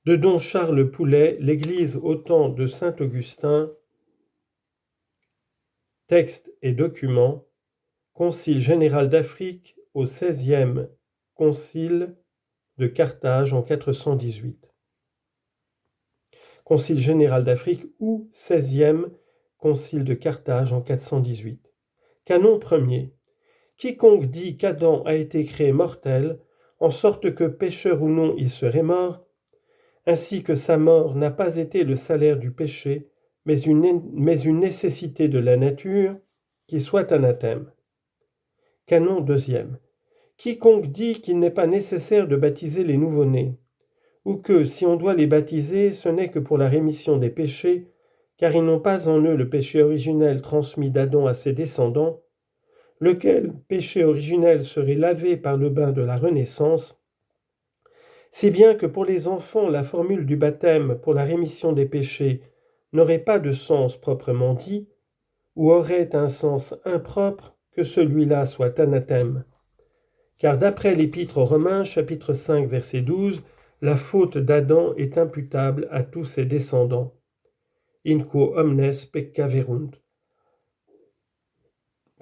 de don Charles Poulet, l'Église au temps de saint Augustin, texte et documents, Concile général d'Afrique au XVIe Concile de Carthage en 418. Concile général d'Afrique ou XVIe Concile de Carthage en 418. Canon premier. Quiconque dit qu'Adam a été créé mortel, en sorte que pécheur ou non il serait mort, ainsi que sa mort n'a pas été le salaire du péché, mais une nécessité de la nature, qui soit anathème. Canon deuxième. Quiconque dit qu'il n'est pas nécessaire de baptiser les nouveau-nés, ou que, si on doit les baptiser, ce n'est que pour la rémission des péchés, car ils n'ont pas en eux le péché originel transmis d'Adam à ses descendants, lequel péché originel serait lavé par le bain de la renaissance, si bien que pour les enfants la formule du baptême pour la rémission des péchés n'aurait pas de sens proprement dit, ou aurait un sens impropre, que celui-là soit anathème. Car d'après l'Épître aux Romains, chapitre 5, verset 12, la faute d'Adam est imputable à tous ses descendants. In quo omnes peccaverunt.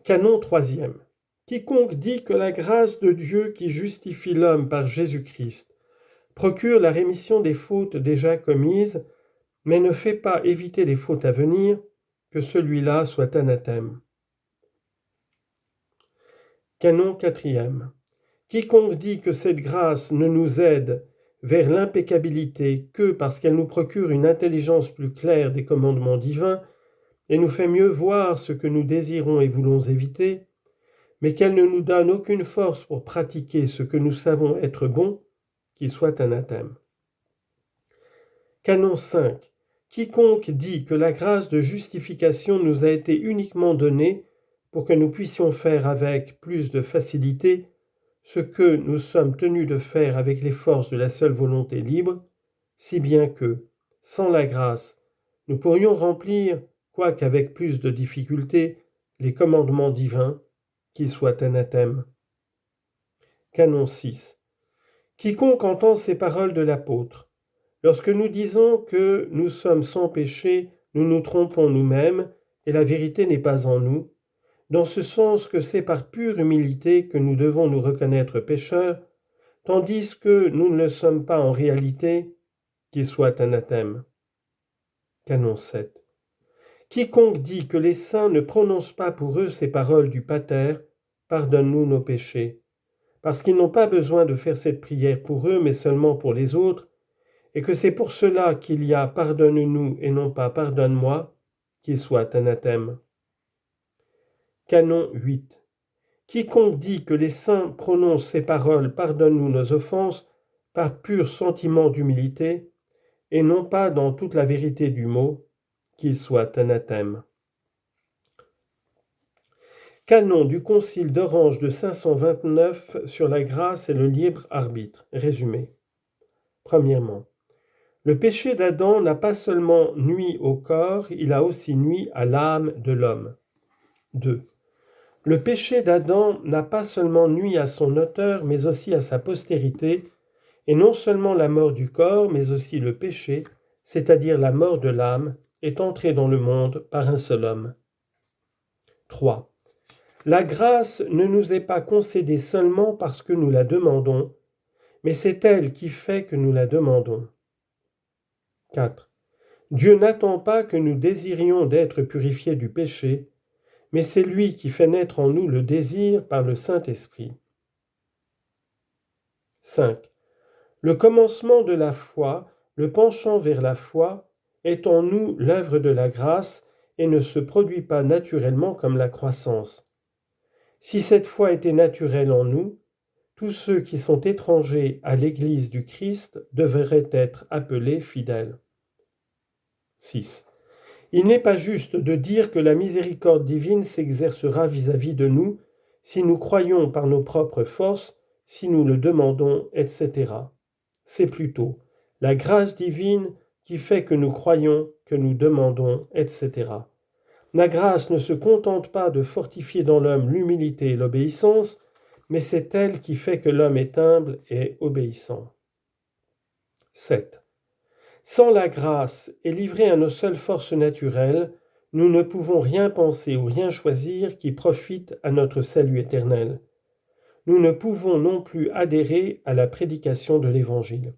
Canon troisième. Quiconque dit que la grâce de Dieu qui justifie l'homme par Jésus-Christ procure la rémission des fautes déjà commises, mais ne fait pas éviter les fautes à venir, que celui-là soit anathème. Canon quatrième. Quiconque dit que cette grâce ne nous aide vers l'impeccabilité que parce qu'elle nous procure une intelligence plus claire des commandements divins et nous fait mieux voir ce que nous désirons et voulons éviter, mais qu'elle ne nous donne aucune force pour pratiquer ce que nous savons être bon, qu'il soit anathème. Canon 5. Quiconque dit que la grâce de justification nous a été uniquement donnée pour que nous puissions faire avec plus de facilité ce que nous sommes tenus de faire avec les forces de la seule volonté libre, si bien que, sans la grâce, nous pourrions remplir, quoique avec plus de difficulté, les commandements divins, qu'ils soient anathèmes. Canon 6. Quiconque entend ces paroles de l'apôtre, lorsque nous disons que nous sommes sans péché, nous nous trompons nous-mêmes, et la vérité n'est pas en nous, dans ce sens que c'est par pure humilité que nous devons nous reconnaître pécheurs, tandis que nous ne le sommes pas en réalité, qu'il soit anathème. Canon 7. Quiconque dit que les saints ne prononcent pas pour eux ces paroles du Pater, pardonne-nous nos péchés, parce qu'ils n'ont pas besoin de faire cette prière pour eux, mais seulement pour les autres, et que c'est pour cela qu'il y a pardonne-nous et non pas pardonne-moi, qu'il soit anathème. Canon 8. Quiconque dit que les saints prononcent ces paroles pardonne-nous nos offenses par pur sentiment d'humilité, et non pas dans toute la vérité du mot, qu'il soit anathème. Canon du Concile d'Orange de 529 sur la grâce et le libre arbitre. Résumé. Premièrement, le péché d'Adam n'a pas seulement nui au corps, il a aussi nui à l'âme de l'homme. 2. Le péché d'Adam n'a pas seulement nui à son auteur, mais aussi à sa postérité, et non seulement la mort du corps, mais aussi le péché, c'est-à-dire la mort de l'âme, est entré dans le monde par un seul homme. 3. La grâce ne nous est pas concédée seulement parce que nous la demandons, mais c'est elle qui fait que nous la demandons. 4. Dieu n'attend pas que nous désirions d'être purifiés du péché, mais c'est lui qui fait naître en nous le désir par le Saint-Esprit. 5. Le commencement de la foi, le penchant vers la foi, est en nous l'œuvre de la grâce et ne se produit pas naturellement comme la croissance. Si cette foi était naturelle en nous, tous ceux qui sont étrangers à l'Église du Christ devraient être appelés fidèles. 6. Il n'est pas juste de dire que la miséricorde divine s'exercera vis-à-vis de nous si nous croyons par nos propres forces, si nous le demandons, etc. C'est plutôt la grâce divine qui fait que nous croyons, que nous demandons, etc. La grâce ne se contente pas de fortifier dans l'homme l'humilité et l'obéissance, mais c'est elle qui fait que l'homme est humble et obéissant. 7. Sans la grâce et livrés à nos seules forces naturelles, nous ne pouvons rien penser ou rien choisir qui profite à notre salut éternel. Nous ne pouvons non plus adhérer à la prédication de l'Évangile.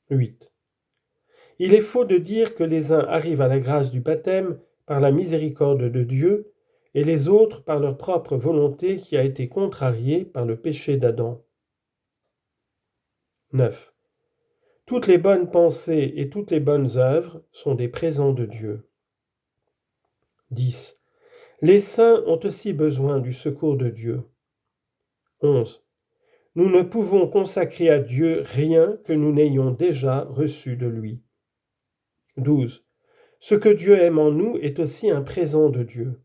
8. Il est faux de dire que les uns arrivent à la grâce du baptême par la miséricorde de Dieu et les autres par leur propre volonté qui a été contrariée par le péché d'Adam. 9. Toutes les bonnes pensées et toutes les bonnes œuvres sont des présents de Dieu. 10. Les saints ont aussi besoin du secours de Dieu. 11. Nous ne pouvons consacrer à Dieu rien que nous n'ayons déjà reçu de lui. 12. Ce que Dieu aime en nous est aussi un présent de Dieu.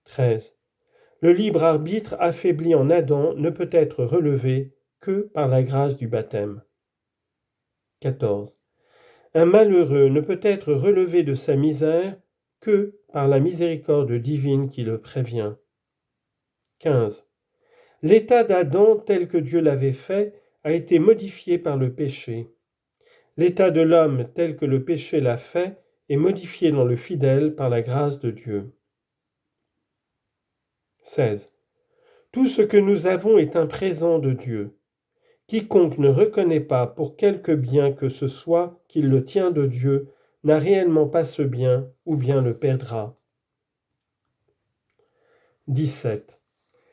13. Le libre arbitre affaibli en Adam ne peut être relevé que par la grâce du baptême. 14. Un malheureux ne peut être relevé de sa misère que par la miséricorde divine qui le prévient. 15. L'état d'Adam tel que Dieu l'avait fait a été modifié par le péché. L'état de l'homme tel que le péché l'a fait est modifié dans le fidèle par la grâce de Dieu. 16. Tout ce que nous avons est un présent de Dieu. Quiconque ne reconnaît pas pour quelque bien que ce soit qu'il le tient de Dieu n'a réellement pas ce bien ou bien le perdra. 17.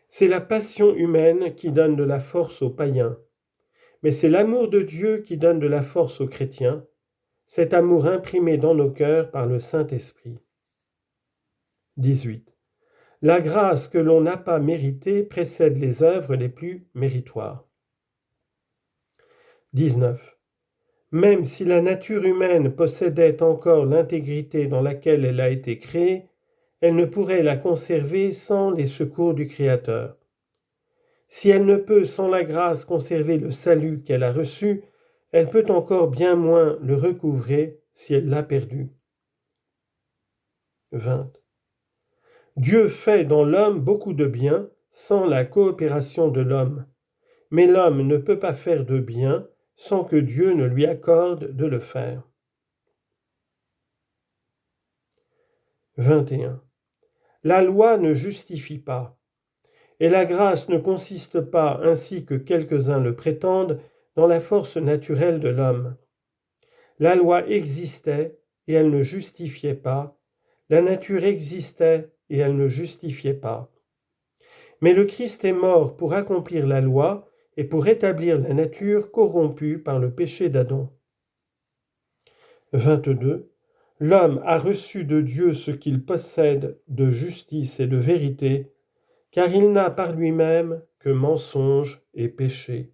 C'est la passion humaine qui donne de la force aux païens, mais c'est l'amour de Dieu qui donne de la force aux chrétiens, cet amour imprimé dans nos cœurs par le Saint-Esprit. 18. La grâce que l'on n'a pas méritée précède les œuvres les plus méritoires. 19. Même si la nature humaine possédait encore l'intégrité dans laquelle elle a été créée, elle ne pourrait la conserver sans les secours du Créateur. Si elle ne peut sans la grâce conserver le salut qu'elle a reçu, elle peut encore bien moins le recouvrer si elle l'a perdu. 20. Dieu fait dans l'homme beaucoup de bien sans la coopération de l'homme, mais l'homme ne peut pas faire de bien sans que Dieu ne lui accorde de le faire. 21. La loi ne justifie pas, et la grâce ne consiste pas, ainsi que quelques-uns le prétendent, dans la force naturelle de l'homme. La loi existait et elle ne justifiait pas, la nature existait et elle ne justifiait pas. Mais le Christ est mort pour accomplir la loi et pour rétablir la nature corrompue par le péché d'Adam. 22. L'homme a reçu de Dieu ce qu'il possède de justice et de vérité, car il n'a par lui-même que mensonge et péché.